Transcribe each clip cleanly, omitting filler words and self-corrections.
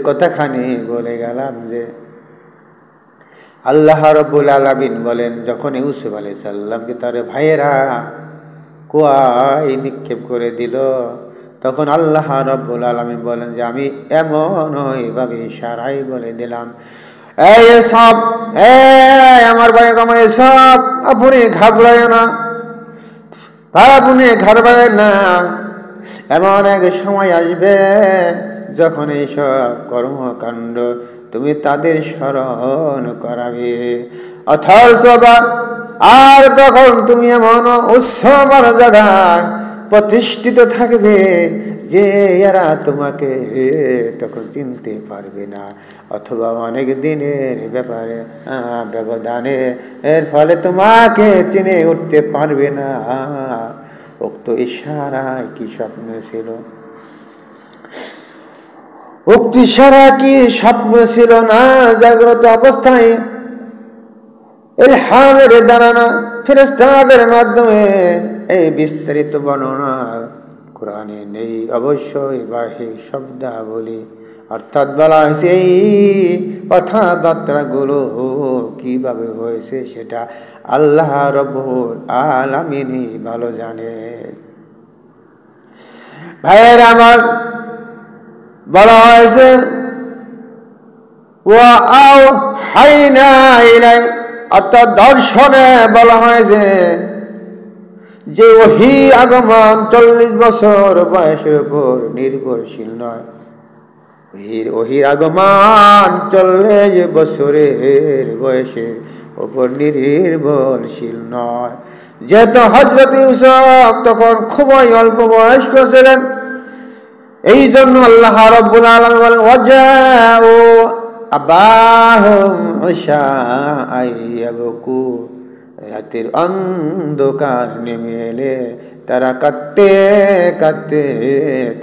কথাখানি বলে গেলাম যে আল্লাহ রাব্বুল আলামিন বলেন, যখন ইউসুফ আলাইহিস সালামকে তার ভাইয়েরা কুয়ায় নিক্ষেপ করে দিল, তখন আল্লাহ রাব্বুল আলামিন বলেন যে আমি এমন ওইভাবে ইশারায় বলে দিলাম, এই সব, আমার ভাই, আমার সব, আপনি ঘাবড়ায় না, আপনি ঘাবড়ায় না। এমন এক সময় আসবে যখন এইসব কর্মকাণ্ড তুমি তাদের স্মরণ করাবে, অথচ আর তখন তুমি এমন উচ্চ মর্যাদায় প্রতিষ্ঠিত থাকবে যে এরা তোমাকে তখন চিনতে পারবে না, অথবা অনেক দিনের ব্যাপারে ব্যবধানে এর ফলে তোমাকে চিনে উঠতে পারবে না। উক্ত ইশারায় কি স্বপ্ন ছিল? উক্ত ইশারা কি স্বপ্ন ছিল না জাগ্রত অবস্থায় ইলহামের দ্বারা ফেরেশতাদের মাধ্যমে এই বিস্তারিত বর্ণনা কোরআনে নেই। অবশ্যই বাহ্যিক শব্দাবলী, অর্থাৎ বলা হয়েছে এই কথাবার্তাগুলো কিভাবে হয়েছে সেটা আল্লাহ রাব্বুল আলামিনই ভালো জানে। ভাইয়ের আমার, বলা হয়েছে ওয়া আওহাইনা ইলাই, অর্থাৎ দর্শনে বলা হয়েছে যে ওহী আগমন 40 বছর বয়সের উপর নির্ভরশীল নয়। ওহীর আগমন 40 বছরের বয়সের উপর নির্ভরশীল নয়। যেহেতু হযরত ইউসুফ তখন খুবই অল্প বয়স্ক ছিলেন, এই জন্য আল্লাহ রাব্বুল আলামিন বলেন ওয়াজাউ আবাহুম ইশাআন ইয়াবকু, রাতের অন্ধকার নেমে এলে তারা কাঁদতে কাঁদতে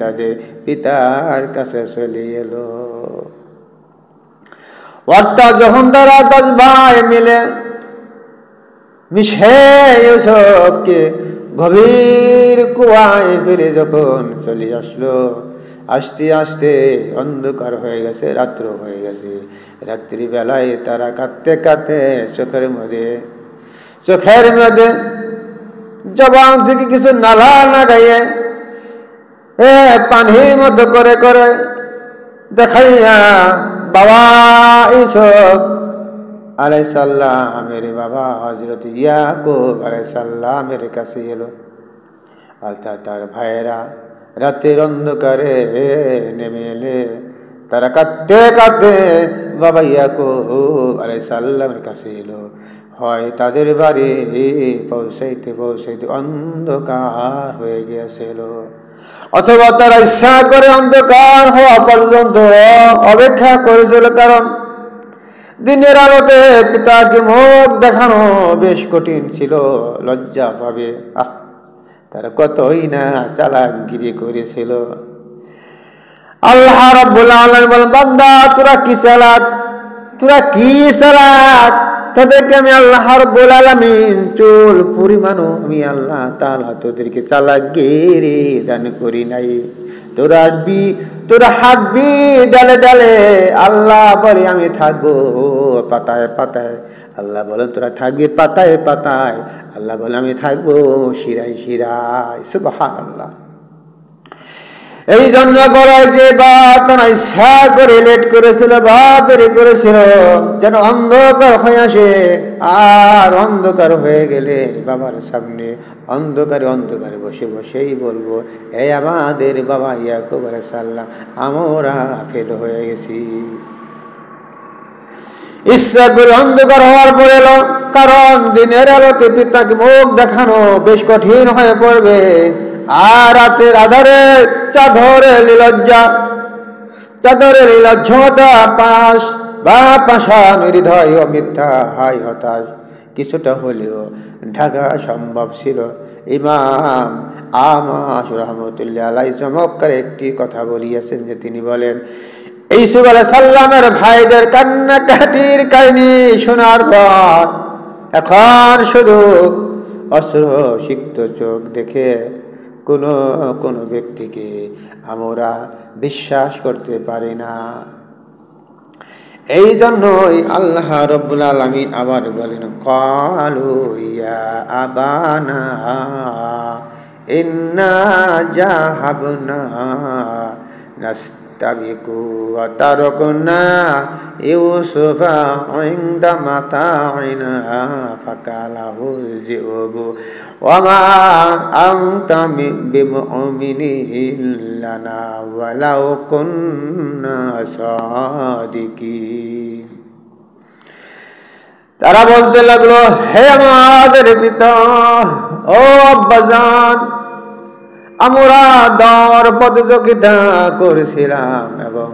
তাদের পিতার কাছে চলে এলো। অর্থাৎ যখন তারা 10 ভাই মিলে মিশে ইউসুফকে গভীর কুয়ায় ফেলে যখন চলে আসলো, আস্তে আস্তে অন্ধকার হয়ে গেছে, রাত্র হয়ে গেছে। রাত্রিবেলায় তারা কাঁদতে কাঁদতে চোখের মধ্যে জবান থেকে কিছু নালা না গাইয়ে পানির মতো করে করে দেখাইয়া বাবা ইউসুফ আলাইহিস সালামের বাবা হযরত ইয়াকুব আলাইহিস সালামের কাছে এলো। অর্থাৎ তার ভাইয়েরা রাতের অন্ধকারে নেমে এলে তারা কাঁদতে কাঁদতে বাবা ইয়াকুব আলাইহিস সালামের কাছে এলো। হয় তাদের বাড়ি পৌঁছাইতে পৌঁছাইতে অন্ধকার হয়ে গিয়েছিল, অথবা তারা ইচ্ছা করে অন্ধকার হওয়া পর্যন্ত অপেক্ষা করেছিল, কারণ দিনের আলোতে পিতাকে মুখ দেখানো বেশ কঠিন ছিল, লজ্জা পাবে। তারা কতই না চালাকগিরি করেছিল। আল্লাহ রাব্বুল আলামিন বলেন, বান্দা তোরা কি চালাক, তাদেরকে আমি আল্লাহ রাব্বুল আলামিন চুল পরিমাণও আমি আল্লাহ তাআলা তোদেরকে চালাকগিরি দান করি নাই। তোরা হাঁটবি ডালে ডালে, আল্লাহ বলে আমি থাকবো পাতায় পাতায়। আল্লাহ বলেন তোরা থাকবি পাতায় পাতায়, আল্লাহ বলে আমি থাকবো শিরায় শিরায়। সুবহানাল্লাহ। এই জন্য বলা যে বা তারা ইচ্ছা করে লেট করেছিল বা দেরি করেছিল যেন অন্ধকার হয়ে আসে, আর অন্ধকার হয়ে গেলে বাবার সামনে অন্ধকারে অন্ধকারে বসে বসেই বলবো, এই আমাদের বাবা ইয়াকুব আলাইহিস সালাম, আমরা ফেল হয়ে গেছি। ইচ্ছা করে অন্ধকার হওয়ার পরে এলো, কারণ দিনের আলোতে পিতাকে মুখ দেখানো বেশ কঠিন হয়ে পড়বে, আর রাতের আধারে চাদরের লীলজ্জতা পাষাণ হৃদয় ও মিথ্যা হাই হতাশ কিছুটা হলেও ঢাকা সম্ভব ছিল। ইমাম আমাশ রাহমাতুল্লাহ আলাইহি চমৎকার একটি কথা বলিয়েছেন, যে তিনি বলেন, ইউসুফ আলাইহিস সালামের ভাইদের কান্নাকাটির কাহিনী শোনার পর এখন শুধু অশ্রুসিক্ত চোখ দেখে কোনো ব্যক্তিকে আমরা বিশ্বাস করতে পারি না। এই জন্যই আল্লাহ রাব্বুল আলামিন আবার বলেন ক্বালু ইয়া আবানা ইন্না যাহাবনা নাস্তাবিকু ওয়া তারাকনা ইউসুফা ইনদা মাতাইনা ফাকালাহু যিউবু ওয়া মা আনতা বিমুমিনিন লানা ওয়ালাউ কুন্না সাদিকিন। তারা বলতে লাগলো, হে আমাদের পিতা, ও আব্বাজান, আমরা দৌড় প্রতিযোগিতা করেছিলাম এবং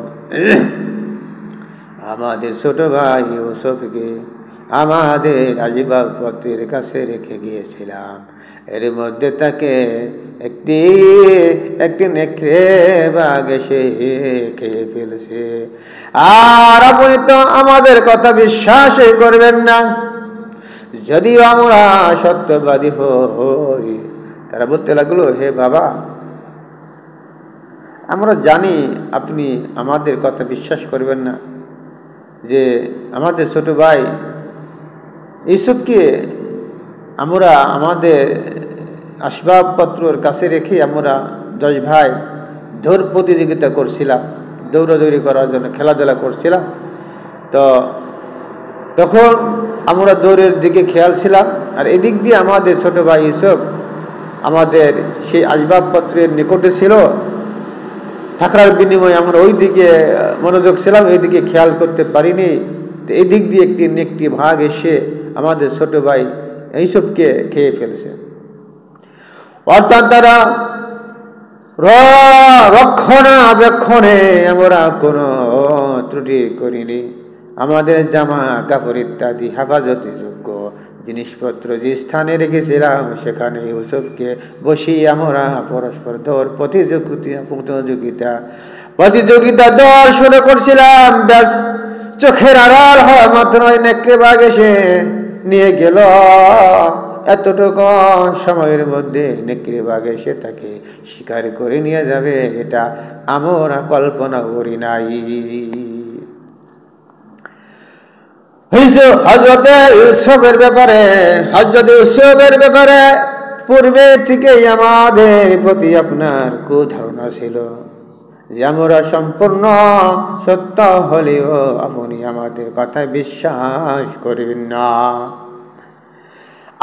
আমাদের ছোট ভাই ইউসুফকে আমাদের আসবাবপত্রের কাছে রেখে গিয়েছিলাম। এর মধ্যে তাকে একটি নেকড়ে বাঘ এসে খেয়ে ফেলছে, আর আপনি তো আমাদের কথা বিশ্বাসই করবেন না, যদিও আমরা সত্যবাদী হই। তারা বলতে লাগলো, হে বাবা, আমরা জানি আপনি আমাদের কথা বিশ্বাস করবেন না, যে আমাদের ছোট ভাই ইউসুফকে আমরা আমাদের আসবাবপত্রের কাছে রেখে আমরা 10 ভাই দৌড় প্রতিযোগিতা করছিলাম, দৌড়াদৌড়ি করার জন্য খেলাধুলা করছিলাম। তো তখন আমরা দৌড়ের দিকে খেয়াল ছিলাম, আর এদিক দিয়ে আমাদের ছোট ভাই ইউসুফ আমাদের সেই আসবাবপত্রের নিকটে ছিল, থাকার বিনিময়ে আমরা ওই দিকে মনোযোগ ছিলাম, ওই দিকে খেয়াল করতে পারিনি। তো এই দিক দিয়ে একটি ভাগ এসে আমাদের ছোট ভাই ইউসুফকে খেয়ে ফেলেছে। অর্থাৎ তারা রক্ষণাবেক্ষণে আমরা কোনো ত্রুটি করিনি। আমাদের জামা কাপড় ইত্যাদি হেফাজতের যোগ্য জিনিসপত্র যে স্থানে রেখেছিলাম সেখানে ইউসুফকে বসিয়ে আমরা পরস্পর দৌড় প্রতিযোগিতা দৌড় শুরু করছিলাম। ব্যাস চোখের আড়াল হওয়া মাত্র নেকড়ে বাঘ এসে নিয়ে গেল। এতটুকু সময়ের মধ্যে নেকড়ে বাঘ এসে তাকে শিকার করে নিয়ে যাবে, এটা আমরা কল্পনা করি নাই। হযরত ইউসুফের ব্যাপারে পূর্বে থেকেই আমাদের প্রতি আপনার কুধারণা ছিল যে আমরা সম্পূর্ণ সত্য হলেও আপনি আমাদের কথায় বিশ্বাস করবেন না।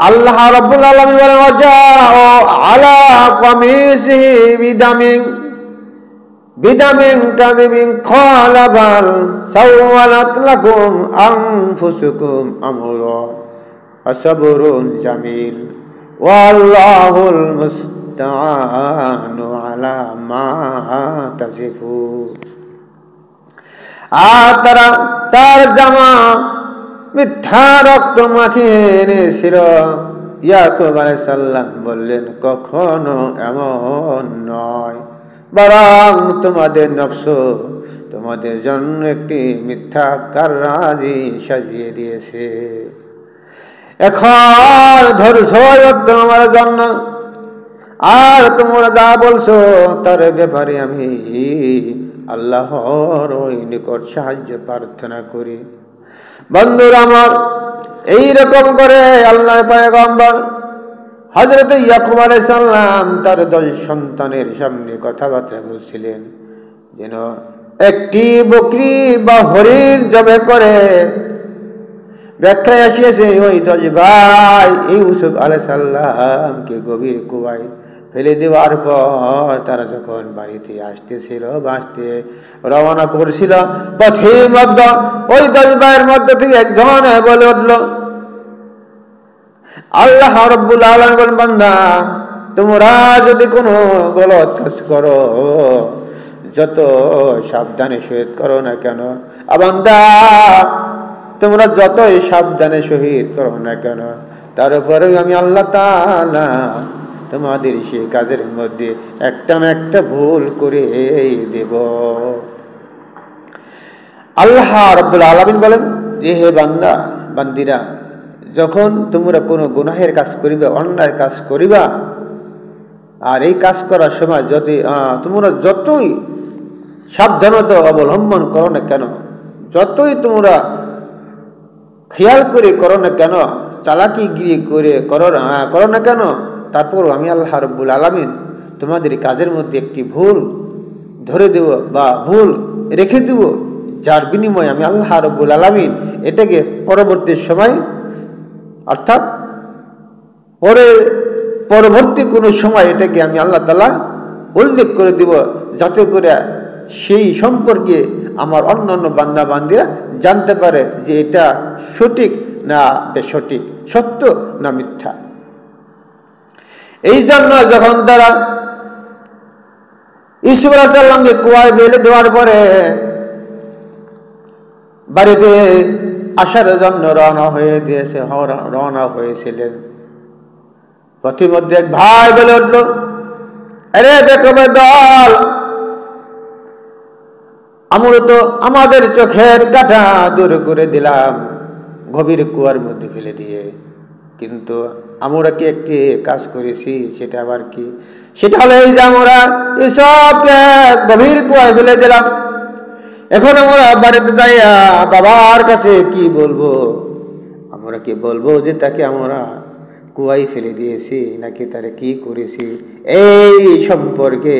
আল্লাহ রাব্বুল আলামিন বলেন, ওয়াজাউ আলা কামিসিহি বিদামিন কাযিবিন ক্বালা বাল সাওয়ালাত লাকুম আনফুসুকুম আমরা আসাবরুন জামিল ওয়াল্লাহুল মুস্তাআনু আলা মা তাসিফুন। আর তার জামা মিথ্যা রক্ত মাখিয়ে এনেছিল। ইয়াকুব আলাইহিস সালাম বললেন, কখনো এমন নয়, বরং তোমাদের নফস তোমাদের জন্য একটি মিথ্যা কাররাজি সাজিয়ে দিয়েছে। এখন ধৈর্য তোমার জন্য, আর তোমরা যা বলছো তার ব্যাপারে আমি আল্লাহর নিকট সাহায্য প্রার্থনা করি। বন্ধুরা আমার, এইরকম করে আল্লাহর পয়গম্বর হযরত ইয়াকুব আলাইহিস সালাম তার 10 সন্তানের সামনে কথাবার্তা বলছিলেন, যেন একটি বকরি বা হরিণ জবাই করে। ব্যাখ্যায় আসিয়েছে, ওই 10 ভাই ইউসুফ আলাইহিস সালামকে গভীর কুয়ায় ফেলে দেওয়ার পর তারা যখন বাড়িতে আসতে রওনা করছিল, পথের মধ্যে ওই 10 ভাইয়ের মধ্যে থেকে একজন বলে উঠল, আল্লাহ রাব্বুল আলামিন বলেন, বান্দা, তোমরা যদি কোনো গলত কাজ করো, যত সাবধানে সহিত করো না কেন, বান্দা, তোমরা যতই সাবধানে সহিত করো না কেন, তার উপরে আমি আল্লাহ তাআলা তোমাদের সেই কাজের মধ্যে একটা না একটা ভুল করে দেব। আল্লাহ রাব্বুল আলামিন বলেন, হে বান্দা বান্দিরা, যখন তোমরা কোনো গুনাহের কাজ করিবা, অন্যায় কাজ করিবা, আর এই কাজ করার সময় যদি তোমরা যতই সাবধানতা অবলম্বন করো না কেন, যতই তোমরা খেয়াল করে করো না কেন, চালাকি গিরি করে করো না কেন, তারপরও আমি আল্লাহ রাব্বুল আলামিন তোমাদের কাজের মধ্যে একটি ভুল ধরে দেব বা ভুল রেখে দেব, যার বিনিময়ে আমি আল্লাহ রাব্বুল আলামিন এটাকে পরবর্তী সময় অর্থাৎ পরবর্তী কোনো সময় এটাকে আমি আল্লাহ তাআলা উল্লেখ করে দিব, যাতে করে সেই সম্পর্কে আমার অন্যান্য বান্দা বান্দিরা জানতে পারে যে এটা সঠিক না বেসঠিক, সত্য না মিথ্যা। এই জন্য যখন তারা ইউসুফ আলাইহিস সালামকে কুয়ায় ফেলে দেওয়ার পরে বাড়িতে আসার জন্য রওনা হয়েছিলেন, পথিমধ্যে এক ভাই বলে উঠল, আরে বেকবের দল, আমরা তো আমাদের চোখের কাঁটা দূর করে দিলাম গভীর কুয়ার মধ্যে ফেলে দিয়ে, কিন্তু আমরা কি একটি কাজ করেছি, সেটা আবার কি? সেটা হলো এই যে আমরা এসবকে গভীর কুয়ায় ফেলে দিলাম। এখন আমরা বাড়িতে যাইয়া বাবার কাছে কি বলবো? আমরা কি বলবো যে তাকে আমরা কুয়ায় ফেলে দিয়েছি, নাকি তারা কি করেছি? এই সম্পর্কে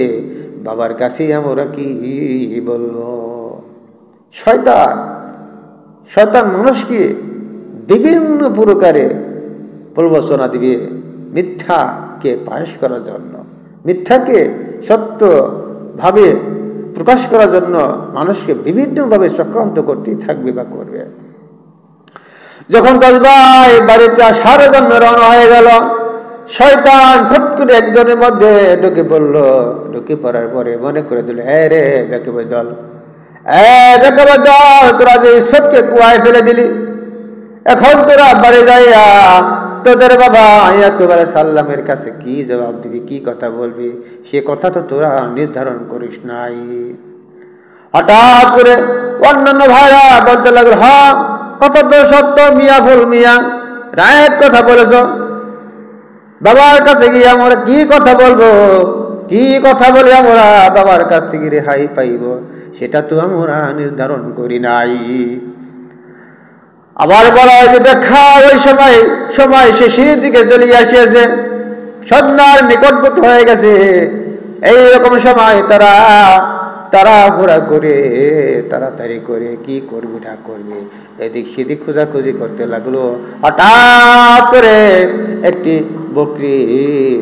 বাবার কাছে আমরা কি বলবো? শয়তান মানুষকে বিভিন্ন প্রকারে প্রবচনা দিবে মিথ্যাকে পাশ করার জন্য, মিথ্যাকে সত্য ভাবে প্রকাশ করার জন্য মানুষকে বিভিন্নভাবে চক্রান্ত করতেই থাকবে বা করবে। যখন 10 ভাই বাড়িতে আসার জন্য রওনা হয়ে গেল, শয়তান ফট করে একজনের মধ্যে ঢুকে পড়ল। ঢুকে পড়ার পরে মনে করে দিল, হ্যাঁ রে বেকবের দল, তোরা যে সবকে কুয়ায় ফেলে দিলি, এখন তোরা বাড়ি যাইয়া তোদের বাবা ইয়াকুব আলাইহিস সালামের কাছে কি জবাব দিবি, কি কথা বলবি, সে কথা তো তোরা নির্ধারণ করিস নাই। হঠাৎ করে অন্যান্য ভাইরা বলতে লাগলো, হ্যাঁ কথা তো সত্য, মিয়া ফুল মিয়া রায়ের কথা বলেছ, বাবার কাছে গিয়ে আমরা কি কথা বলবো, কি কথা বলে আমরা বাবার কাছ থেকে রেহাই পাইব, সেটা তো আমরা নির্ধারণ করি নাই। আবার বলা হয় যে ব্যাখ্যা ওই সময় শেষের দিকে চলে আসিয়াছে, সন্ধ্যার নিকটবর্তী হয়ে গেছে। এইরকম সময় তাড়াহুড়া করে তাড়াতাড়ি করে কি করবি না করবি এদিক সেদিক খোঁজাখুঁজি করতে লাগলো। হঠাৎ করে একটি বকরি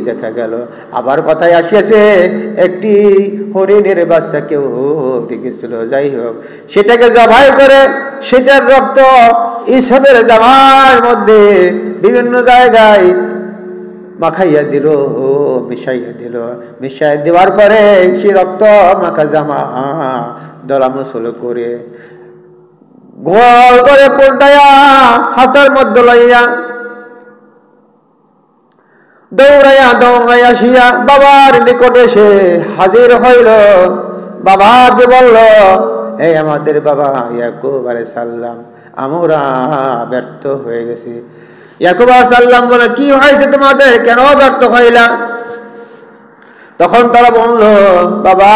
দেখা গেল। আবার কথায় আসিয়াছে একটি হরিণের বাচ্চা কেউ দেখেছিল। যাই হোক, সেটাকে জবাই করে সেটার রক্ত ইসহাবের জামার মধ্যে বিভিন্ন জায়গায় মাখাইয়া দিল, মিশাইয়া দেওয়ার পরে সে রক্ত মাখা জামা দলামসল করে গোল করে পল্টাইয়া হাতের মধ্যে লইয়া দৌড়াইয়া আসিয়া বাবার নিকটে সে হাজির হইল। বাবাকে বলল, এই আমাদের বাবা ইয়াকুব আলাইহিস সালাম, আমরা ব্যর্থ হয়ে গেছি। ইয়াকুব আলাইহিস সালাম বলে, কি হয়েছে তোমাদের, কেন ব্যর্থ হইলা? তখন তারা বলল, বাবা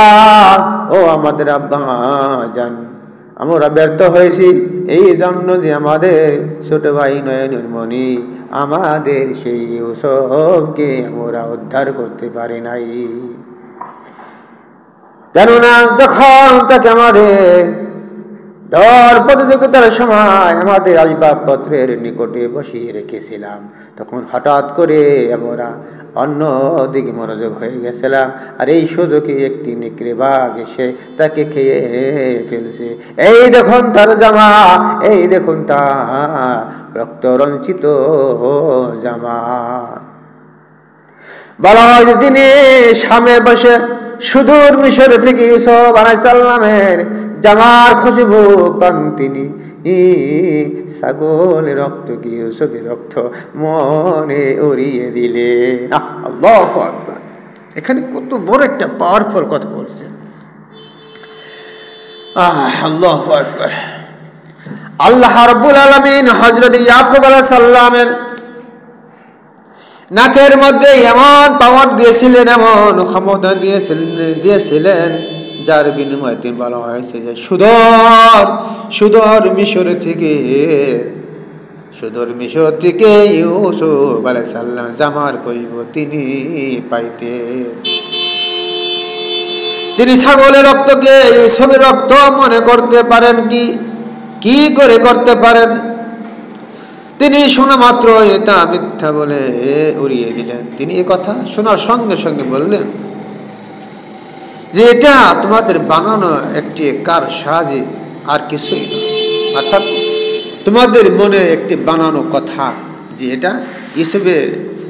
ও আমাদের আব্বা জান, আমরা ব্যর্থ হয়েছি এই জন্য যে আমাদের ছোট ভাই নয়নের মণি আমাদের সেই ইউসুফকে আমরা উদ্ধার করতে পারি নাই। কেননা যখন তাকে আমাদের দর প্রতিযোগিতার সময় আমাদের আসবাবপত্রের নিকটে বসিয়ে রেখেছিলাম, তখন হঠাৎ করে আমরা অন্য দিকে মনোযোগ হয়ে গেছিলাম, আর এই সুযোগে একটি নেকড়ে বাঘ এসে তাকে খেয়ে ফেলছে। এই দেখুন তার জামা, এই দেখুন তার রক্ত রঞ্চিত জামা। বলা হয় যে যিনি সামনে বসে সুদূর মিশর থেকে ইউসুফ আলাইহিস সালামের জামার খুশবু পান, তিনি ছাগলের রক্ত কি ইউসুফের রক্ত মনে উড়িয়ে দিলেন। আল্লাহু আকবার! এখানে কত বড় একটা পাওয়ারফুল কথা বলছেন। আল্লাহু আকবার! আল্লাহ রাব্বুল আলামিন হযরত ইয়াকুব আলাইহিস সালামের নাকের মধ্যে এমন পাওয়ার দিয়েছিলেন, এমন ক্ষমতা দিয়েছিলেন, যার বিনিময়ে তিনি বলা হয়েছে যে সুদূর মিশর থেকে ইউসুফ আলাইহিস সালাম জামার কইব তিনি পাইতেন। তিনি ছাগলের রক্তকে ইউসুফের রক্ত মনে করতে পারেন কি করে করতে পারেন? তিনি শোনা মাত্র এটা মিথ্যা বলে উড়িয়ে দিলেন। তিনি এ কথা শোনার সঙ্গে সঙ্গে বললেন যে এটা তোমাদের বানানো একটি কারসাজি, আর কিছুই না। অর্থাৎ তোমাদের মনে একটি বানানো কথা যে এটা ইউসুফের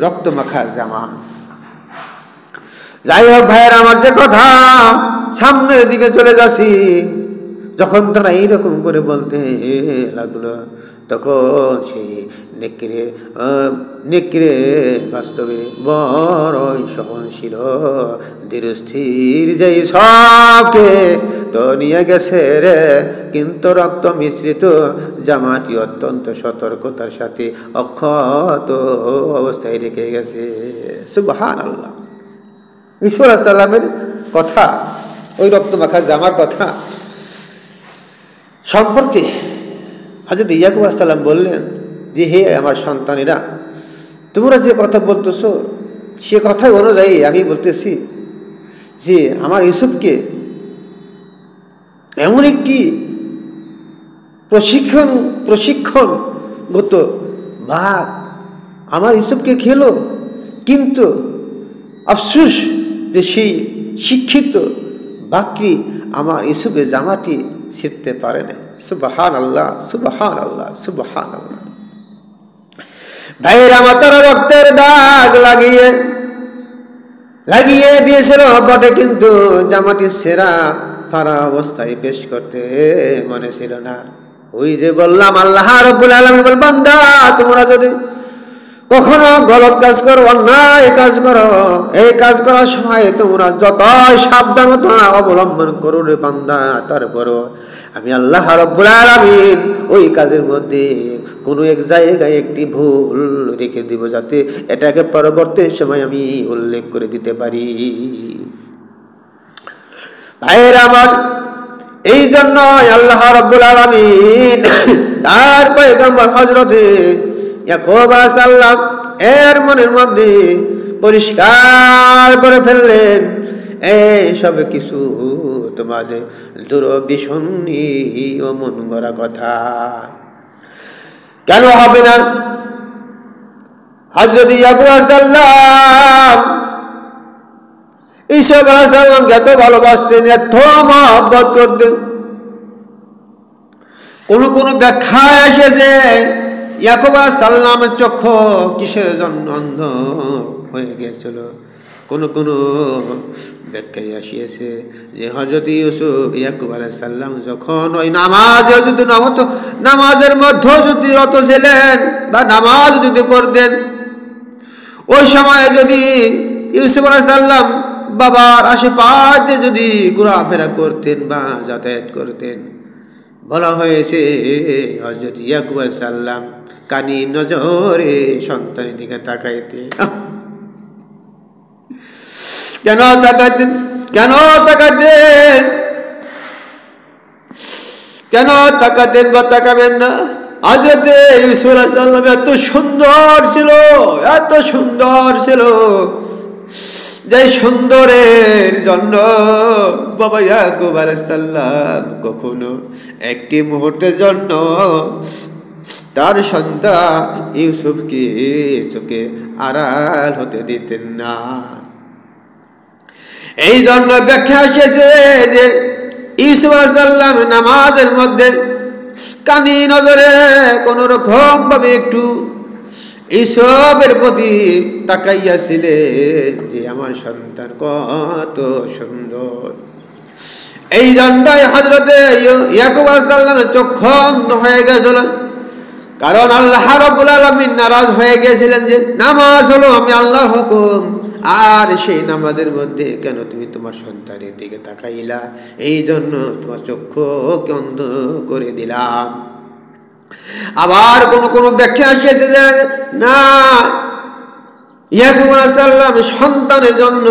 রক্ত মাখা জামা। যাই হোক ভাইয়ের আমার, যে কথা সামনের দিকে চলে যাচ্ছি, যখন তারা এইরকম করে বলতে লাগলো তখন সেই নেকড়ে বাস্তবে বড়ই সহনশীল ধীরস্থির, যেই সবকে তো নিয়ে গেছে রে, কিন্তু রক্ত মিশ্রিত জামাটি অত্যন্ত সতর্কতার সাথে অক্ষত অবস্থায় রেখে গেছে। সুবহানাল্লাহ। ইউসুফ আলাইহিস সালামের কথা, ওই রক্ত মাখা জামার কথা সম্পর্কে হযরত ইয়াকুব আলাইহিস সালাম বললেন যে হে আমার সন্তানেরা, তোমরা যে কথা বলতেছ সে কথা অনুযায়ী আমি বলতেছি যে আমার ইউসুফকে এমন একটি প্রশিক্ষণগত ভাগ আমার ইউসুফকে খেলো, কিন্তু আফসোস যে সেই শিক্ষিত বাকরি আমার ইউসুফের জামাটি ছিঁড়তে পারে না। সুবহানাল্লাহ, সুবহানাল্লাহ, সুবহানাল্লাহ। ভাইয়ের আমার, তারা রক্তের দাগ লাগিয়ে দিয়েছিল বটে, কিন্তু জামাটি ছেঁড়া ফাড়া অবস্থায় পেশ করতে মনে ছিল না। ওই যে বললাম, আল্লাহ রাব্বুল আলামিন বল, বান্দা তোমরা যদি কখনো গলত কাজ করো, অন্যায় কাজ করো, এই কাজ করার সময় তোমরা যতই সাবধানতা অবলম্বন করো রে বান্দা, তারপরও আমি আল্লাহ রাব্বুল আলামিন ওই কাজের মধ্যে কোনো এক জায়গায় একটি ভুল রেখে দিব, যাতে এটাকে পরবর্তী সময় আমি উল্লেখ করে দিতে পারি। ভাইয়ের আমার, এই জন্য আল্লাহ রাব্বুল আলামিন তার পয়গম্বর হযরত ইয়াকুব আলাইহিস সালাম এর মনের মধ্যে পরিষ্কার করে ফেললেন, এই সব কিছু তোমাদের দুরভিসন্ধি ও মন গড়া কথা। কেন হবে না? হযরত ইয়াকুব আলাইহিস সালাম ইউসুফ আলাইহিস সালামকে এত ভালোবাসতেন, এত মহব্বত করতেন। কোন ব্যাখ্যায় এসেছে ইয়াকুব আলাইহিস সালামের চক্ষু কিসের জন্য অন্ধ হয়ে গিয়েছিল। কোন ব্যাখ্যায় আসিয়েছে যে হযরত ইয়াকুব আলাইহিস সালাম যখন ওই নামাজের মধ্যে যদি রত ছিলেন বা নামাজ যদি পড়তেন, ওই সময় যদি ইউসুফ আলাইহিস সালাম বাবার আশেপাশে যদি ঘোরাফেরা করতেন বা যাতায়াত করতেন, বলা হয়েছে হযরত ইয়াকুব আলাইহিস সালাম কানি নজরে সন্তানের দিকে তাকাইতেন। কেন তাকাতেন বা তাকাবেন না? হযরত ইউসুফ আলাইহিস সালাম এত সুন্দর ছিল যে সুন্দরের জন্য বাবা ইয়াকুব আলাইহিস সালাম কখনো একটি মুহূর্তের জন্য তার সন্তান ইউসুফকে চোখে আড়াল হতে দিতেন না। এই জন্য ব্যাখ্যা এসেছে যে ইউসুফ আলাইহিস সালাম নামাজের মধ্যে কানি নজরে কোন রকম ভাবে একটু ইউসুফের প্রতি তাকাইয়াছিলেন যে আমার সন্তান কত সুন্দর। এই জন্যই হযরত ইয়াকুব আলাইহিস সালামের চক্ষু অন্ধ হয়ে গেছিল, কারণ আল্লাহ রাব্বুল আলামিন নারাজ হয়ে গিয়েছিলেন যে নামাজ হলো আমি আল্লাহর হুকুম, আর সেই নামাজের মধ্যে কেন তুমি তোমার সন্তানের দিকে তাকাইলা, এই জন্য তোমার চক্ষুকে অন্ধ করে দিলাম। আবার কোন ব্যাখ্যা আসছে যে না, ইয়াকুব আলাইহিস সালাম সন্তানের জন্য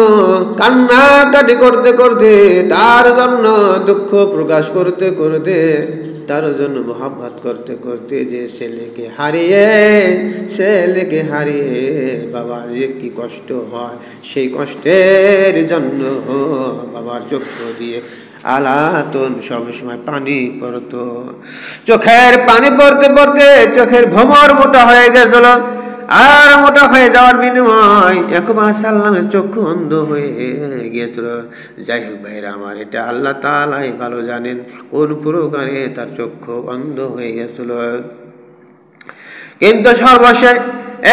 কান্নাকাটি করতে করতে, তার জন্য দুঃখ প্রকাশ করতে করতে তার জন্য মোহাব্বত করতে করতে যে ছেলেকে হারিয়ে বাবার যে কি কষ্ট হয়, সেই কষ্টের জন্য বাবার চক্ষু দিয়ে আলাতুন সবসময় পানি পড়তো। চোখের পানি পড়তে পড়তে চোখের ভ্রমর মোটা হয়ে গেছিল, আর মোটা হয়ে যাওয়ার বিনিময় ইয়াকুব আলাইহিস সালামের চক্ষু অন্ধ হয়ে গিয়েছিল। যাই হোক ভাইরা আমার, এটা আল্লাহ তাআলাই ভালো জানেন কোন প্রকারে তার চক্ষু অন্ধ হয়ে গেছিল। কিন্তু সর্বশেষ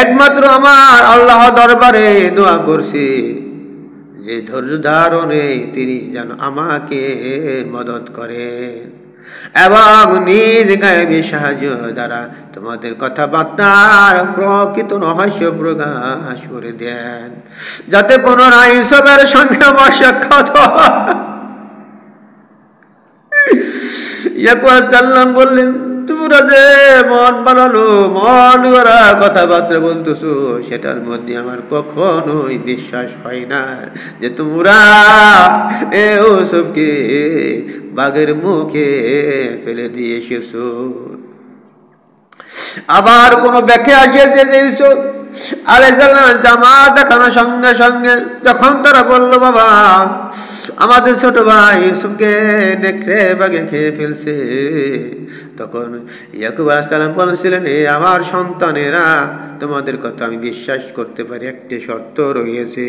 একমাত্র আমার আল্লাহ দরবারে দোয়া করছি যে ধৈর্য ধারণে তিনি যেন আমাকে মদত করেন এবং নিজ গায়েবী সাহায্য দ্বারা তোমাদের কথাবার্তার প্রকৃত রহস্য প্রকাশ করে দেন, যাতে পুনরায় ইউসুফের সঙ্গে আমার সাক্ষাৎ হয়। ইয়াকুব আলাইহিস সালাম বললেন, তোমরা যে মন বানালো, মন গড়া কথাবার্তা বলতেছো, সেটার মধ্যে আমার কখনোই বিশ্বাস হয় না যে তোমরা ইউসুফকে বাঘের মুখে ফেলে দিয়ে এসেছো। আবার কোন ব্যাখ্যা আসিয়েছে যে ইউসুফ আলাইহিস সালাম জামা দেখানোর সঙ্গে সঙ্গে যখন তারা বলল, বাবা আমাদের ছোট ভাই ইউসুফকে নেকড়ে বাঘে খেয়ে ফেলছে, তখন ইয়াকুব আলাইহিস সালাম বলেছিলেন, আমার সন্তানেরা, তোমাদের কথা আমি বিশ্বাস করতে পারি, একটি শর্ত রয়েছে।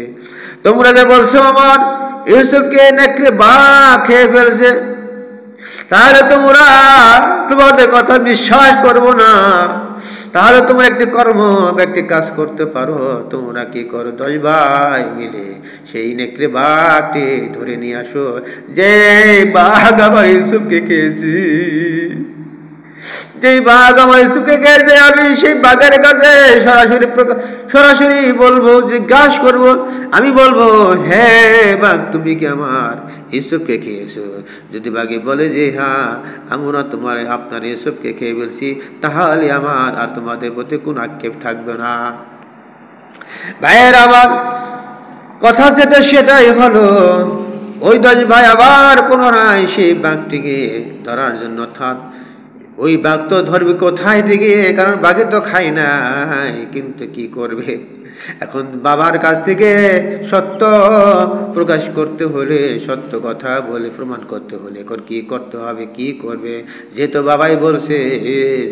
তোমরা যে বলছো আমার ইউসুফকে নেকড়ে বাঘ খেয়ে ফেলছে, তাহলে তোমরা তোমাদের কথা বিশ্বাস করবো না। তাহলে তোমরা একটি কাজ করতে পারো। তোমরা কি করো, 10 ভাই মিলে সেই নেকড়ে বাঘটি ধরে নিয়ে আসো, যে বাঘ আমার ইউসুফকে খেয়েছি, যেই বাঘ আমার ইউসুফকে খেয়েছে, আমি সেই বাঘের কাছে সরাসরি বলবো, জিজ্ঞাসা করবো, আমি বলবো, হ্যাঁ বাঘ তুমি কি আমার ইউসুফকে খেয়েছো? যদি বাঘে বলে যে হ্যাঁ আমরা আপনার ইউসুফকে খেয়ে ফেলছি, তাহলে আমার আর তোমাদের প্রতি কোনো আক্ষেপ থাকবে না। ভাইয়ের আমার কথা সেটাই হলো, ওই 10 ভাই আবার পুনরায় সেই বাঘটিকে ধরার জন্য ওই বাঘ তো ধরবে কোথায় থেকে, কারণ বাঘে তো খায় নাই, কিন্তু কি করবে, এখন বাবার কাছ থেকে সত্য প্রকাশ করতে হলে, সত্য কথা বলে প্রমাণ করতে হলে এখন কি করতে হবে, কি করবে, যেহেতু বাবাই বলছে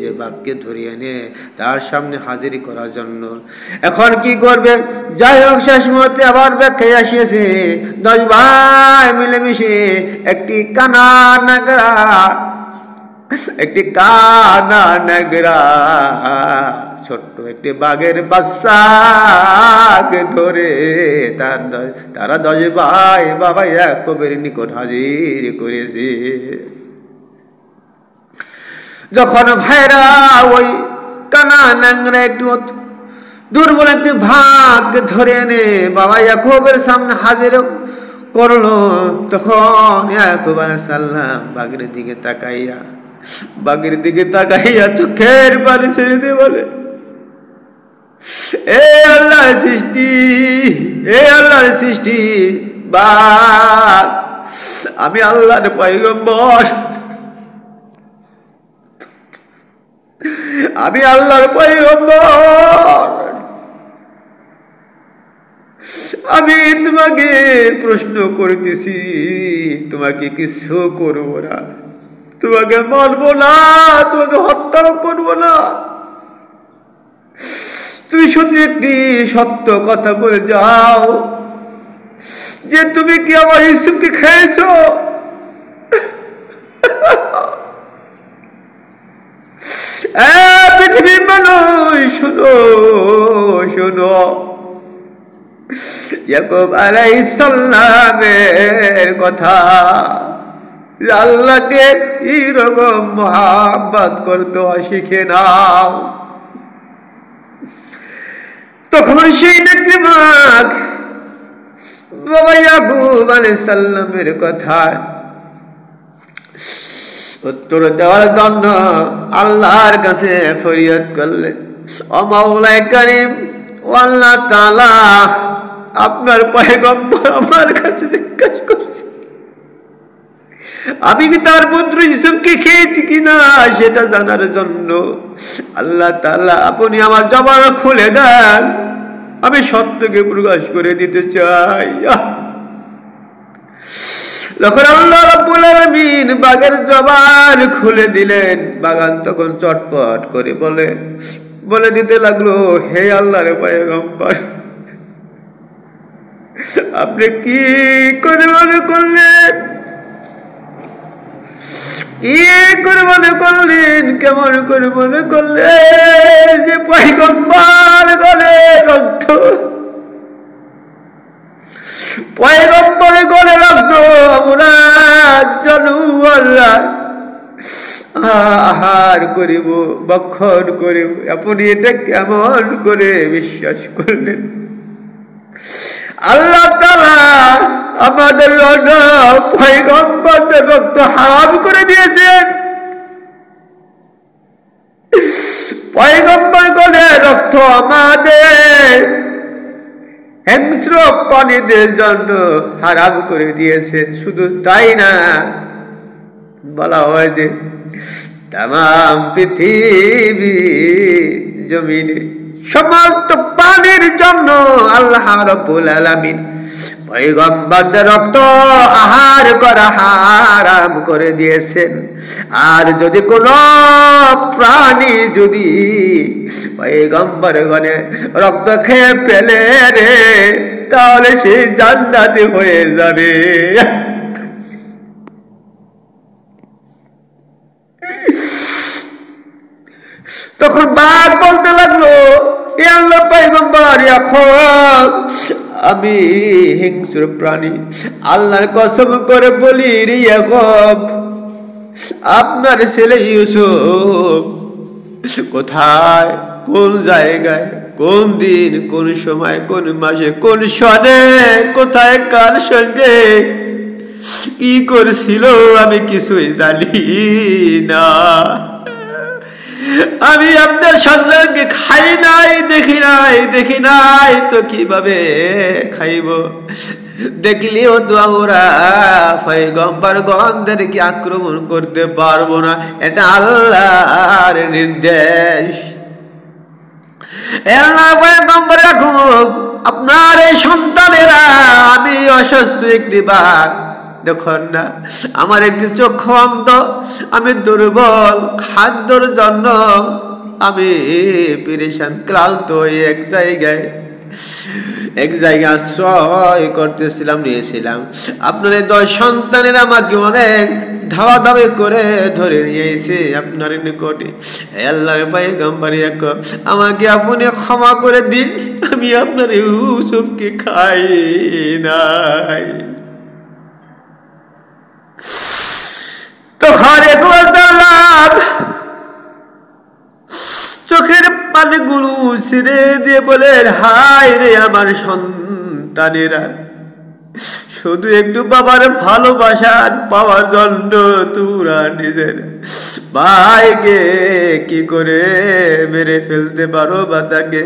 যে বাঘকে ধরিয়ে এনে তার সামনে হাজিরি করার জন্য, এখন কি করবে। যাই হোক, শেষ মুহূর্তে আবার ব্যাখ্যায় আসিয়েছে, 10 ভাই মিলেমিশে একটি কানা নাগরা ছোট্ট একটি বাঘের বাচ্চাকে ধরে তারা 10 ভাই বাবা ইয়াকুবের নিকট হাজির করেছে। যখন ভাইরা ওই কানা নাগরা একটু দুর্বল একটি ভাগ ধরে এনে বাবা ইয়াকুবের সামনে হাজির করলো, তখন ইয়াকুব আলাইহিস সালাম বাঘের দিকে তাকাইয়া চোখের পানি ছেড়ে দিয়ে বলে, আল্লাহর সৃষ্টি বাঘ, আমি আল্লাহর পয়গম্বর, আমি তোমাকে প্রশ্ন করতেছি, তোমাকে কিছু করবো না, তোমাকে মারবো না, তোমাকে হত্যা করবো না, তুমি শুধু একটি সত্য কথা বলে যাও যে তুমি কি আমার ইউসুফকে খেয়েছো। পৃথিবীর মানুষ শোনো, ইয়াকুব আলাইহিস সালামের কথা, আল্লাহকে কি রকম মহব্বত করতে শিখে নাও। তখন সেই নেকড়ে বাঘ বাবা ইয়াকুব আলাইহিস সালামের কথা উত্তর দেওয়ার জন্য আল্লাহর কাছে ফরিয়াদ করলেন, ও মাওলায়ে কারীম, ও আল্লাহ তাআলা, আপনার পয়গম্বর আমার কাছে জিজ্ঞাসা করছে আমি কি তার পুত্র ইউসুফকে খেয়েছি কিনা সেটা জানার জন্য আল্লাহ তাআলা আপনি আমার জবান খুলে দেন, আমি সত্যকে প্রকাশ করে দিতে চাই। যখন আল্লাহ রাব্বুল আলামিন বাঘের জবান খুলে দিলেন, বাগান তখন চটপট করে বলে দিতে লাগলো, হে আল্লাহর পয়গম্বর, আপনি কি করে মনে করলেন, কি করে মনে করলেন, কেমন করে মনে করলেন যে পয়গম্বর গলে রক্ত, পয়গম্বরে গলে রক্ত আমরা জানুয়াল্লাহ আহার করিব, ভক্ষণ করিব, আপনি এটা কেমন করে বিশ্বাস করলেন? আল্লাহ তাআলা আমাদের পয়গম্বরদের রক্ত হারাম করে দিয়েছেন। পয়গম্বর গলে রক্ত আমাদের হিংস্র প্রাণীদের জন্য হারাম করে দিয়েছেন। শুধু তাই না, বলা হয় যে তামাম পৃথিবী জমিনে সমস্ত প্রাণীর জন্য আল্লাহ রাব্বুল আলামিন পয়গম্বরদের রক্ত আহার করা হারাম করে দিয়েছেন। আর যদি কোন প্রাণী যদি পয়গম্বর গণে রক্ত খেয়ে ফেলে রে, তাহলে সে জান্নাতি হয়ে যাবে। তখন বাঘ বলতে লাগলো, এ আল্লাহ পয়গম্বর, এখন আমি হিংস্র প্রাণী, আল্লাহর কসম করে বলি রে ইয়াকুব, আপনার ছেলে ইউসুফ কোথায়, কোন জায়গায়, কোন দিন, কোন সময়, কোন মাসে, কোন সনে, কোথায়, কার সঙ্গে কি করছিল আমি কিছুই জানি না। আমি আপনার সন্তানকে খাই নাই, দেখি নাই তো কিভাবে খাইব? দেখলেও তো আমরা পয়গম্বর গণদেরকে আক্রমণ করতে পারবো না, এটা আল্লাহর নির্দেশ। আল্লাহ পয়গম্বর রাখুক আপনার এই সন্তানেরা, আমি অসুস্থ একটি বাঘ, দেখুন না আমার একটি চক্ষু অন্ধ, আমি দুর্বল, খাদ্যর জন্য আমি পেরেশান, ক্লান্ত হয়ে এক জায়গায় আশ্রয় করতেছিলাম, নিয়েছিলাম। আপনার এই 10 সন্তানের আমাকে অনেক ধাওয়াধাওয়ি করে ধরে নিয়েছে আপনার নিকটে। আল্লাহর পয়গম্বর আমাকে আপনি ক্ষমা করে দিন, আমি আপনার ইউসুফকে খাই নাই। তো ঘরে গোয়াজালাম চোখের পানিগুলো ছেড়ে দিয়ে বলে, হায় রে আমার সন্তানেরা, শুধু একটু বাবার ভালোবাসার পাওয়ার জন্য তোমরা নিজের ভাইকে কি করে মেরে ফেলতে পারো বা তাকে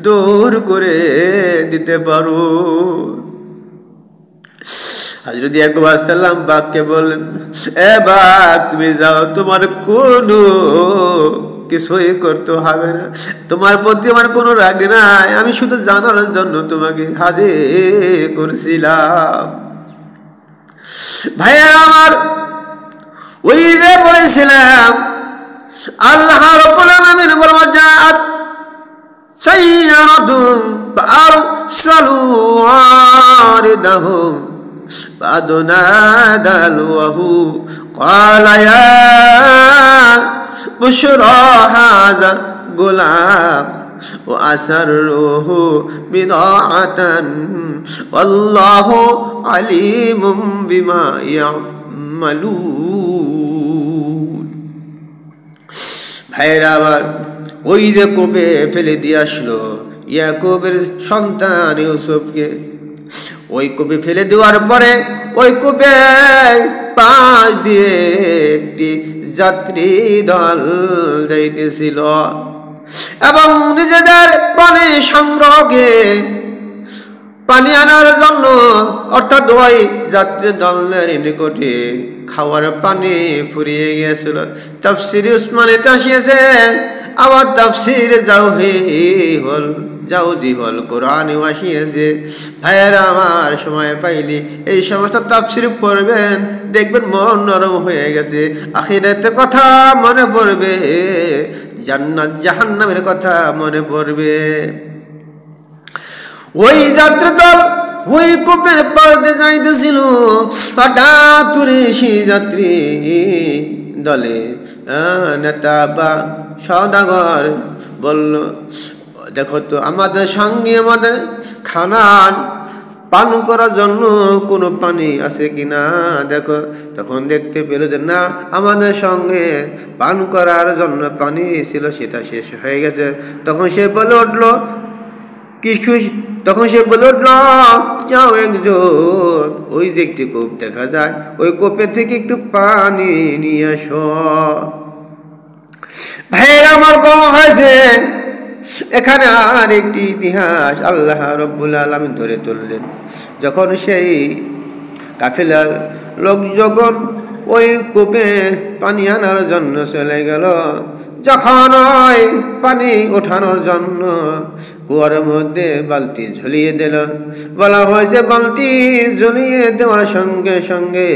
দূর করে দিতে পারো। হযরত ইয়াকুব আলাইহিস সালাম বাঘকে বললেন, এ বাঘ তুমি যাও, তোমার কোনো কিছুই করতে হবে না, তোমার প্রতি আমার কোনো রাগ নাই, আমি শুধু জানার জন্য তোমাকে হাজির করেছিলাম। ভাইয়া আমার, ওই যে বলেছিলাম আল্লাহ রাব্বুল আলামিন বরমাজাত সাইয়ারাতুন ফারসালু আরিদাহুম فأدنى دلوه قال يا بشرى هذا غلام وأسروه بضاعة والله عليم بما يعملون। ভাইরা আবার ওই যে কোপে ফেলে দিয়ে আসলো ইয়াকুবের সন্তান ইউসুফকে, ওই কূপে ফেলে দেওয়ার পরে ওই কূপে পাশ দিয়ে একটি যাত্রী দল যাইতেছিল এবং নিজেদের পানি সংগ্রহকে পানি আনার জন্য, অর্থাৎ ওই যাত্রী দলের নিকটে খাওয়ার পানি ফুরিয়ে গিয়েছিল। তাফসীর উসমানীতে আসিয়াছে, আবার তাফসীর জাওজি হল কোরআনে আসিয়াছে। ভাইয়েরা আমার, সময় পাইলে এই সমস্ত তাফসীর পড়বেন, দেখবেন মন নরম হয়ে গেছে, আখিরাতের কথা মনে পড়বে, জান্নাত জাহান্নামের কথা মনে পড়বে। ওই যাত্রী দল ওই কূপের পাড়ে যাইতেছিল, হঠাৎ করে সেই যাত্রী দলে নেতা বা সওদাগর বলল, দেখো তো আমাদের সঙ্গে আমাদের খানার পান করার জন্য কোনো পানি আছে কিনা দেখো। তখন দেখতে পেল যে না, আমাদের সঙ্গে পান করার জন্য পানি ছিল, সেটা শেষ হয়ে গেছে। তখন সে বলে উঠল, যাও একজন, ওই যে একটি কূপ দেখা যায়, ওই কূপের থেকে একটু পানি নিয়ে আসো। ভাইয়েরা আমার, বলা হয়েছে এখানে আর একটি ইতিহাস আল্লাহ রাব্বুল আলামিন ধরে তুললেন। যখন সেই কাফেলার লোক যখন ওই কূপে পানি আনার জন্য চলে গেল, যখন ওই পানি ওঠানোর জন্য কুয়ার মধ্যে বালতি ঝুলিয়ে দিল, বলা হয়েছে বালতি ঝুলিয়ে দেওয়ার সঙ্গে সঙ্গে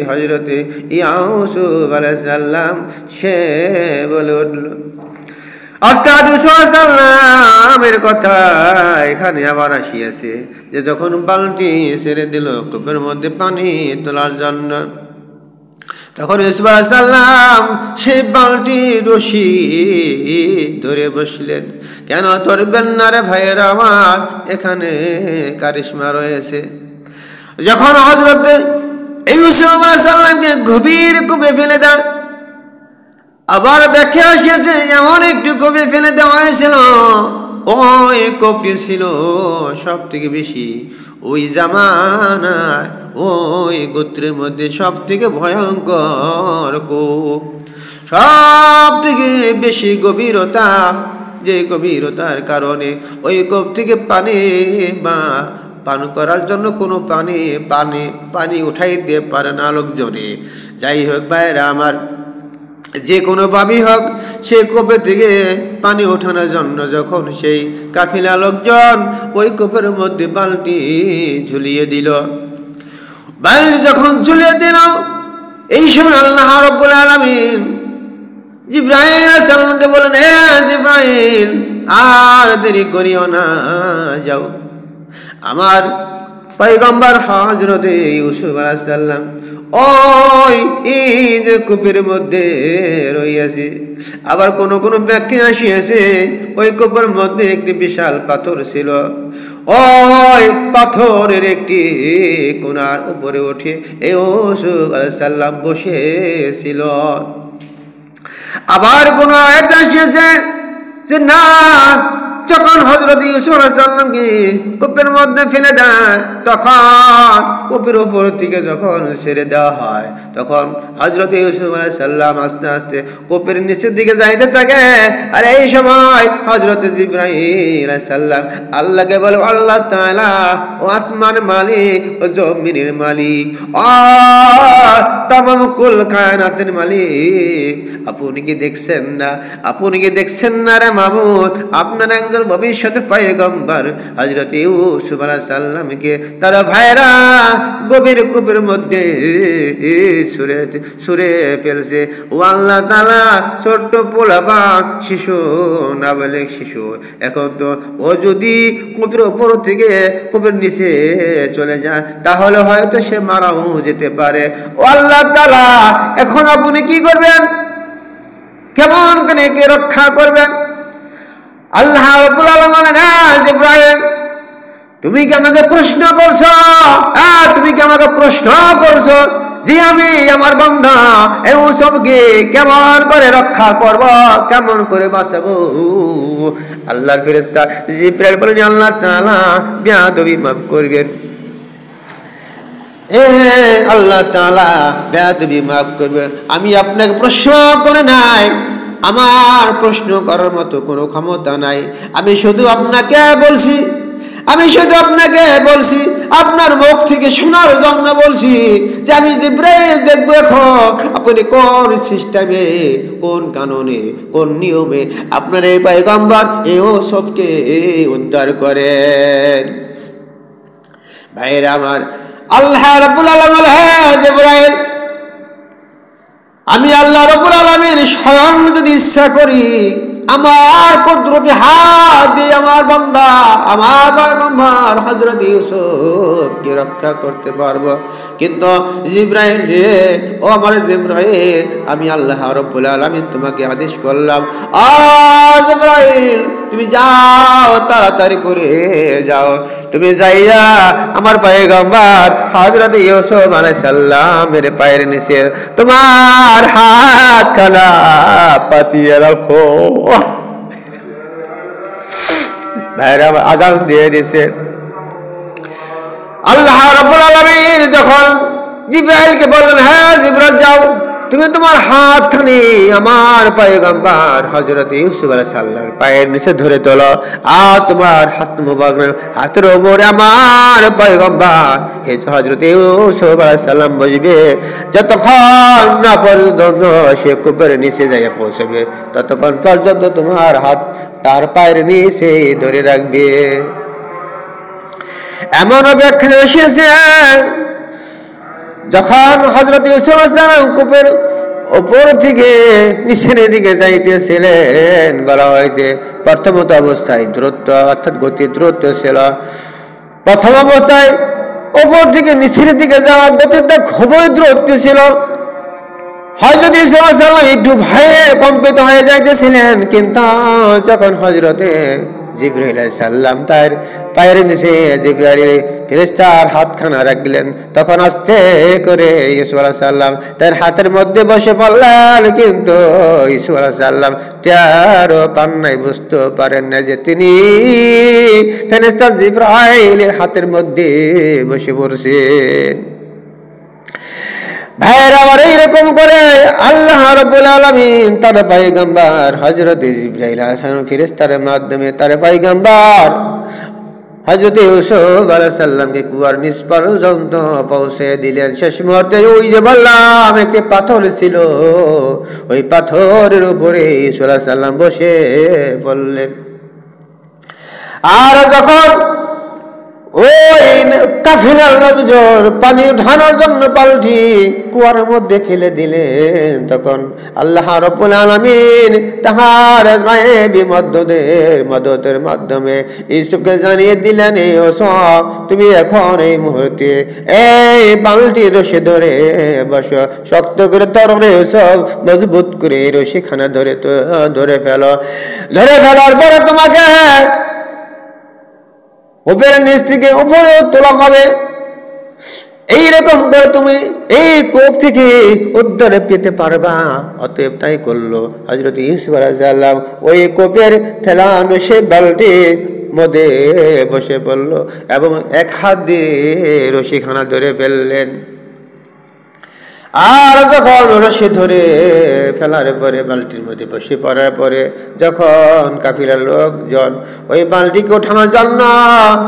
হযরতে ইউসুফ আলাইহিস সালাম সে বলে উঠল, অর্থাৎ ইউসুফ আলাইহিস সালামের কথা এখানে আবার আসিয়াছে যে যখন বালতি ছেড়ে দিল কূপের মধ্যে পানি তোলার জন্য, তখন ইউসুফ আলাইহিস সালাম সেই বালতি রশি ধরে বসলেন। কেন ধরবেন না রে ভাইয়েরা আমার, এখানে কারিশমা রয়েছে। যখন হযরত ইউসুফ আলাইহিস সালামকে গভীর কূপে ফেলে দেয়, আবার ব্যাখ্যা আসিয়াছে এমন একটু কূপে ফেলে দেওয়া হয়েছিল, ওই কূপটি ছিল সব থেকে বেশি ওই জামানায় ওই গোত্রের মধ্যে সব থেকে ভয়ঙ্কর কূপ, সব থেকে বেশি গভীরতা, যে গভীরতার কারণে ওই কূপ থেকে পানি বা পান করার জন্য কোনো পানি উঠাইতে পারে না লোকজনে। যাই হোক ভাইরা আমার, যে কোনো ভাবেই হোক সেই কূপের থেকে পানি ওঠানোর জন্য যখন সেই কাফিলা লোকজন ওই কূপের মধ্যে বালতি ঝুলিয়ে দিল, বালতি যখন ঝুলিয়ে দিল, এই সময় আল্লাহ রাব্বুল আলামিন জিবরাইল আলাইহিস সালামকে বলেন, হে জিবরাইল, আর দেরি করিও না, যাও আমার পয়গম্বর হযরত ইউসুফ আলাইহিস সালাম ওই যে কূপের মধ্যে রইয়াছে। আবার কোন কোন ব্যাখ্যা আসিয়াছে ওই কূপের মধ্যে একটি বিশাল পাথর ছিল, ওই পাথরের একটি কোণার উপরে উঠে ইউসুফ আলাইহিস সালাম বসেছিল। আবার কোন আয়াত আসিয়াছে যে না, যখন হযরত ইউসুফ আলাইহিস সালামকে কূপের মধ্যে ফেলে দেয়, তখন কূপের উপর থেকে যখন ছেড়ে দেওয়া হয়, তখন হযরত ইউসুফ আলাইহিস সালাম আস্তে আস্তে কূপের নিচের দিকে যাইতে থাকে। আর এই সময় হযরত জিবরাইল আলাইহিস সালাম আল্লাহকে বলে, আল্লাহ তাআলা ও আসমানের মালিক ও জমিনের মালিক ও তামাম কুল কায়নাতের মালিক, আপনি কি দেখছেন না, আপনি কি দেখছেন না রে মাবুদ, আপনার একজন ভবিষ্যতে পয়গম্বর হযরত ইউসুফ আলাইহিস সালামকে তারা ভাইরা গভীর কূপের মধ্যে সুরে ফেলছে। ও আল্লাহ তাআলা, ছোট্ট পোলাপান শিশু, নাবালিগ শিশু, এখন তো ও যদি কূপের উপর থেকে কূপের নিচে চলে যায় তাহলে হয়তো সে মারাও যেতে পারে। ও আল্লাহ তাআলা, এখন আপনি কি করবেন, কেমন করে কে রক্ষা করবেন? আল্লাহ রাব্বুল আলামিন বলেন, জিবরাইল, তুমি কি আমাকে প্রশ্ন করছো? তুমি কি আমাকে প্রশ্ন করছো যে আমি আমার বান্দা ইউসুফকে কেমন করে রক্ষা করব, কেমন করে বাঁচাবো? আল্লাহর ফেরেশতা জিবরাইল বলেন, আল্লাহ তাআলা বেয়াদবি মাফ করবেন, আল্লাহ তাআলা বেয়াদবি মাফ করবেন। আমি আপনাকে প্রশ্ন করে নাই, আমার প্রশ্ন করার মতো কোনো ক্ষমতা নাই, আমি শুধু আপনাকে বলছি আমি শুধু আপনাকে বলছি, আপনার মুখ থেকে শোনার জন্য বলছি যে আমি জিবরাইল দেখবো এখন আপনি কোন সিস্টেমে, কোন কানুনে, কোন নিয়মে আপনার এই পয়গম্বর এই সবকে উদ্ধার করেন। ভাইরা আমার, আল্লাহ রাব্বুল আলামিন, হ্যাঁ জিবরাইল, আমি আল্লাহ রাব্বুল আলামিন স্বয়ং যদি ইচ্ছা করি আমার কুদরতি হাত দিয়ে আমার বান্দা, আমার পয়গম্বর হযরত ইউসুফকে রক্ষা করতে পারবো। কিন্তু জিবরাইল রে, ও আমার জিবরাইল, আমি আল্লাহ রাব্বুল আলামিন তোমাকে আদেশ করলাম, জিবরাইল তুমি যাও, তাড়াতাড়ি করে যাও, তুমি যাইয়া আমার পয়গম্বর হযরত ইউসুফ আলাইহিস সালামের পায়ের নিচে তোমার হাত খানা পাতিয়ে রাখো। ভাইরা আজান দিয়ে দিছে। আল্লাহ রাব্বুল আলামিন যখন জিবরাইলকে বললেন, হ্যাঁ জিবরাইল যাও, তুমি তোমার হাতখানি আমার পয়গম্বর হযরত ইউসুফ আলাইহিস সালামের পায়ের নিচে ধরে তোলো, আর তোমার হাত মুবারক হাতের উপরে আমার পয়গম্বর হযরত ইউসুফ আলাইহিস সালাম বসবে। যতক্ষণ না পর্যন্ত সে কূপের নিচে যাইয়া পৌঁছবে ততক্ষণ পর্যন্ত তোমার হাত তার পায়ের নিচে ধরে রাখবে। এমন ব্যাখ্যা এসেছে, যখন হযরত ইউসুফ আলাইহিস সালাম কূপের উপর থেকে নিচের দিকে যাইতেছিলেন, বলা হয়েছে প্রথমত অবস্থায় দ্রুত, অর্থাৎ গতি দ্রুত ছিল। প্রথম অবস্থায় উপর থেকে নিচের দিকে যাওয়ার গতিটা খুবই দ্রুত ছিল। হযরত ইউসুফ আলাইহিস সালাম একটু ভয়ে কম্পিত হয়ে যাইতেছিলেন, কিন্তু যখন হযরতে জিবরাইল আলাইহিস সালাম তার পায়ের নিচে জিবরাইল ফেরেশতার হাতখানা রাখলেন, তখন আস্তে করে ইউসুফ আলাইহিস সালাম তার হাতের মধ্যে বসে পড়লেন। কিন্তু ইউসুফ আলাইহিস সালাম তারও পান্নায় বুঝতে পারেন না যে তিনি ফেরেশতা জিবরাইলের হাতের মধ্যে বসে পড়ছেন। ভাইরা আমার, এইরকম করে আল্লাহ রাব্বুল আলামিন তার পয়গম্বর হযরত জিবরাইল আলাইহিস সালাম ফেরেশতার মাধ্যমে তার পয়গম্বর হযরত ইউসুফ আলাইহিস সালামকে কুয়ার নিচ পর্যন্ত পৌঁছে দিলেন। শেষ মুহূর্তে ওই যে বললাম একটি পাথর ছিল, ওই পাথরের উপরে ইউসুফ আলাইহিস সালাম বসে পড়লেন। আর যখন ওই কাফিলার লোকজন পানি উঠানোর জন্য পাল্টি কুয়ার মধ্যে ফেলে দিলেন, তখন আল্লাহ রাব্বুল আলামিন তাহার গায়েবী মদতের মাধ্যমে ইউসুফকে জানিয়ে দিলেন, ইউসুফ তুমি এখন এই মুহূর্তে এই বালতির রশি ধরে বসো, শক্ত করে ধরে ইউসুফ, মজবুত করে রশিখানা ধরে ফেলো। ধরে ফেলার পরে তোমাকে উপরের নিচ থেকে উপরে তোলা হবে। এইরকম করে তুমি এই কূপ থেকে উদ্ধারে পেতে পারবা। অতএব তাই করলো হযরত ইউসুফ আলাইহিস সালাম, ওই কূপের ফেলানো সে বালতির মধ্যে বসে পড়ল এবং এক হাত দিয়ে রশিখানা ধরে ফেললেন। আর যখন রশি ধরে ফেলার পরে বালতির মধ্যে বসে পড়ার পরে যখন কাফিলার লোকজন ওই বালতিকে ওঠানোর জন্য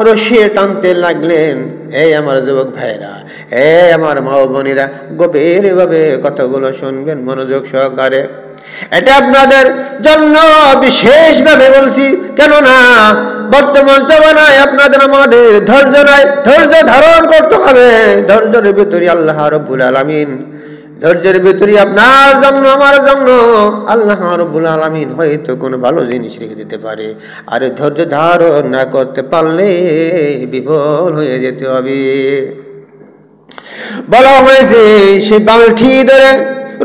রশি টানতে লাগলেন, এই আমার যুবক ভাইরা, এই আমার মা ও বোনেরা, গভীরভাবে কথাগুলো শুনবেন মনোযোগ সহকারে। এটা আপনাদের জন্য বিশেষভাবে বলছি, কেননা বর্তমান জমানায় আপনাদের আমাদের ধৈর্য নাই, ধৈর্য ধারণ করতে হবে। ধৈর্যের ভিতরে আল্লাহ রাব্বুল আলামিন, ধৈর্যের ভিতরে আপনার জন্য আমার জন্য আল্লাহ রাব্বুল আলামিন হয়তো কোনো ভালো জিনিস রেখে দিতে পারে। আর ধৈর্য ধারণ না করতে পারলে বিফল হয়ে যেতে হবে। বলা হয়েছে সেই বালতি ধরে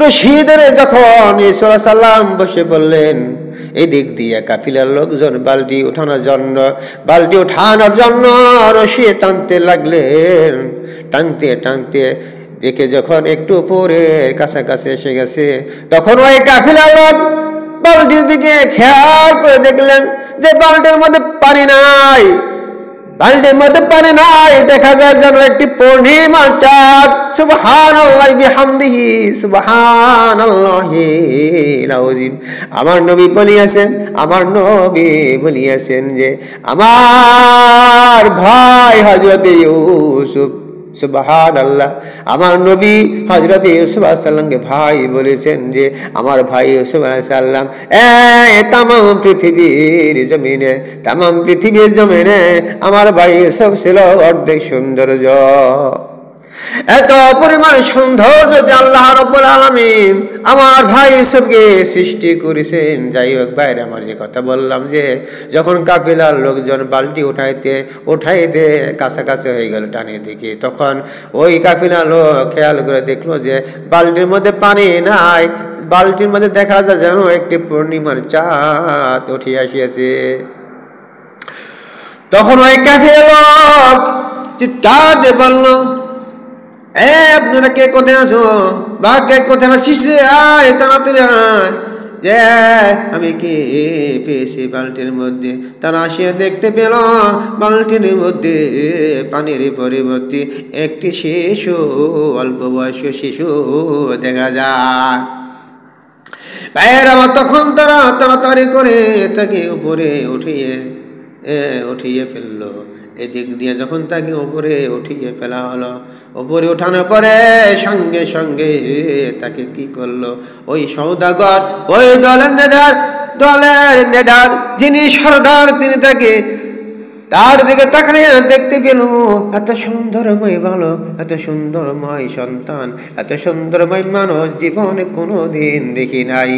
রশি ধরে যখন ইউসুফ আলাইহিস সালাম বসে পড়লেন, এই দিক দিয়ে কাফিলার লোকজন বালতি ওঠানোর জন্য রশি টানতে লাগলেন। টানতে টানতে দেখে যখন একটু উপরের কাছাকাছি এসে গেছে, তখন ওই কাফিলার লোক বালতির দিকে খেয়াল করে দেখলেন যে বালতির মধ্যে পানি নাই। বালতির মধ্যে পানি নাই, দেখা যায় যেন একটি পূর্ণিমার চাঁদ। সুবহানাল্লাহি বিহামদিহি সুবহানাল্লাহিল আযীম। আমার নবী বলিয়াছেন যে আমার ভাই হযরত ইউসুফ, সুবহানাল্লাহ, আমার নবী হযরত ইউসুফ আলাইহিস সালামকে ভাই বলেছেন যে আমার ভাই ইউসুফ আলাইহিস সালাম তামাম পৃথিবীর জমিনে আমার ভাই ইউসুফ ছিল অর্ধেক সৌন্দর্য। এত পরিমাণ সৌন্দর্য যে আল্লাহ রাব্বুল আলামিন আমার ভাই ইউসুফকে সৃষ্টি করেছেন। যাই হোক ভাইরা, আমার যে কথা বললাম যে যখন কাফেলার লোকজন বালতি উঠাইতে কাছাকাছি হয়ে গেল টানের দিকে, তখন ওই কাফেলার লোক খেয়াল করে দেখলো যে বালতির মধ্যে পানি নাই, বালতির মধ্যে দেখা যায় যেন একটি পূর্ণিমার চাঁদ উঠে আসিয়াছে। তখন ওই কাফেলার লোক চিৎকার দিয়ে বলল, আপনারা কে কোথায় আছো, বা কে কোথায় শিশরে আয়, তাড়াতাড়ি আয়, যে আমি কে পেয়েছি বালতির মধ্যে। তারা আসিয়া দেখতে পেল বালতির মধ্যে পানির পরিবর্তে একটি শিশু, অল্প বয়স্ক শিশু দেখা যায়। ভাইয়ের আমার তখন তারা তাড়াতাড়ি করে তাকে উপরে উঠিয়ে ফেললো। এদিক দিয়ে যখন তাকে উপরে উঠিয়ে ফেলা হলো, উপরে উঠানোর পরে সঙ্গে সঙ্গে তাকে কি করলো, ওই সওদাগর, ওই দলের নেডার যিনি সর্দার, তিনি তার দিকে তাকিয়ে দেখতে পেল এত সুন্দরময় বালক, এত সুন্দরময় সন্তান, এত সুন্দরময় মানুষ জীবনে কোনোদিন দেখি নাই।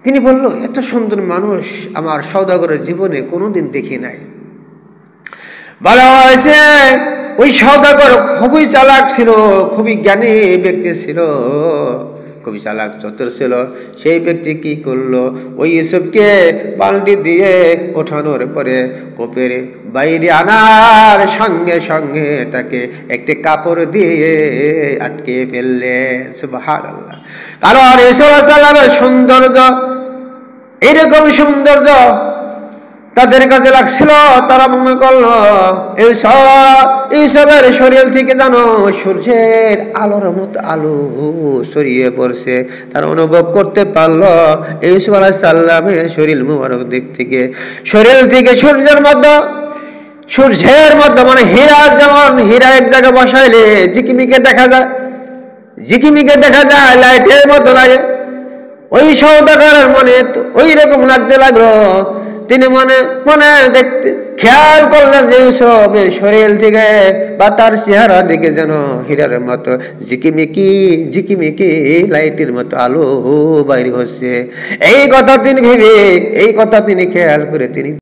তিনি বলল, এত সুন্দর মানুষ আমার সওদাগরের জীবনে কোনোদিন দেখি নাই। বলা হয়েছে ওই সওদাগর খুবই চালাক ছিল, খুবই জ্ঞানী ব্যক্তি ছিল, খুবই চালাক চতুর ছিল। সেই ব্যক্তি কি করলো, ওই ইউসুফকে বালতি দিয়ে ওঠানোর পরে কোপের বাইরে আনার সঙ্গে সঙ্গে তাকে একটি কাপড় দিয়ে আটকে ফেললেন। সুবহানাল্লাহ। কারণ ইউসুফ আলাইহিস সালামের সৌন্দর্য, এরকম সৌন্দর্য তাদের কাছে লাগছিল। তারা মনে করলো ইউসুফের শরীর থেকে যেন সূর্যের আলোর মতো আলো ছড়িয়ে পড়ছে। তারা অনুভব করতে পারলো ইউসুফ আলাইহিস সালামের শরীর মুবারক শরীর থেকে সূর্যের মধ্যে মানে যেমন হীরা এক জায়গায় বসাইলে জিকিমিকে দেখা যায় লাইটের মতো লাগে, ওই সওদাগরের মনে ওই রকম লাগতে লাগলো। তিনি মনে দেখতে খেয়াল করলেন যে ইউসুফের শরীর থেকে বা তার চেহারা দিকে যেন হীরার মতো ঝিকিমিকি লাইটের মতো আলো বাইরে হচ্ছে। এই কথা তিনি খেয়াল করে তিনি